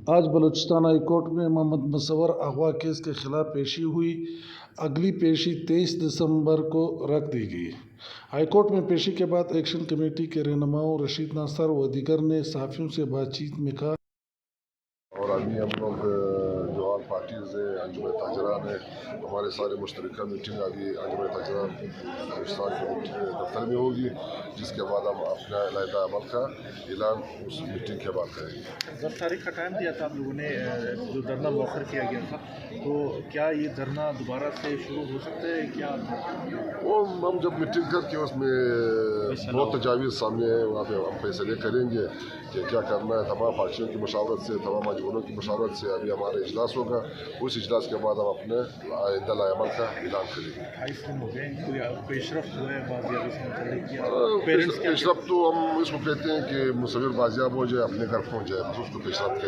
آج Balochistan high court میں محمد مصور اغوا کیس کے خلاف پیشی ہوئی۔ اگلی پیشی 23 دسمبر کو رکھ دی گئی۔ ہائی کورٹ میں پیشی کے بعد ایکشن کمیٹی کے رہنماؤں رشید ناصر و دیگر نے صحافیوں سے بات چیت میں کہا اور ابھی ہم لوگ جو آل پارٹیز ہیں انجمن تاجران ہیں، ہمارے سارے مشترکہ میٹنگ ابھی انجمن تاجران بلوچستان کے دفتر میں ہوگی، جس کے بعد ہم اپنا علیحدہ عمل کا اعلان اس میٹنگ کے بعد کریں گے۔ سر، تاریخ کا ٹائم دیا تھا آپ لوگوں نے جو دھرنا مؤخر کیا گیا تھا، تو کیا یہ دھرنا دوبارہ سے شروع ہو سکتا ہے؟ کیا وہ ہم جب میٹنگ کر کے اس میں بہت تجاویز سامنے آئے، وہاں پہ ہم فیصلے کریں گے کہ کیا کرنا ہے۔ تمام پارٹیوں کی مشاورت سے، تمام مجبوروں کی مشاورت سے ابھی ہمارا اجلاس ہوگا، اس اجلاس کے بعد ہم اپنے آئندہ عمل کا اعلان کریں گے۔ 28 دن ہو گئے، کوئی پیش رفت ہوا ہے بازیابی سے متعلق کیا؟ پیرنٹس پیش رفت تو ہم اس کو کہتے ہیں کہ مصور بازیاب ہو جائے، اپنے گھر پہنچ جائے، اس کو پیش رفت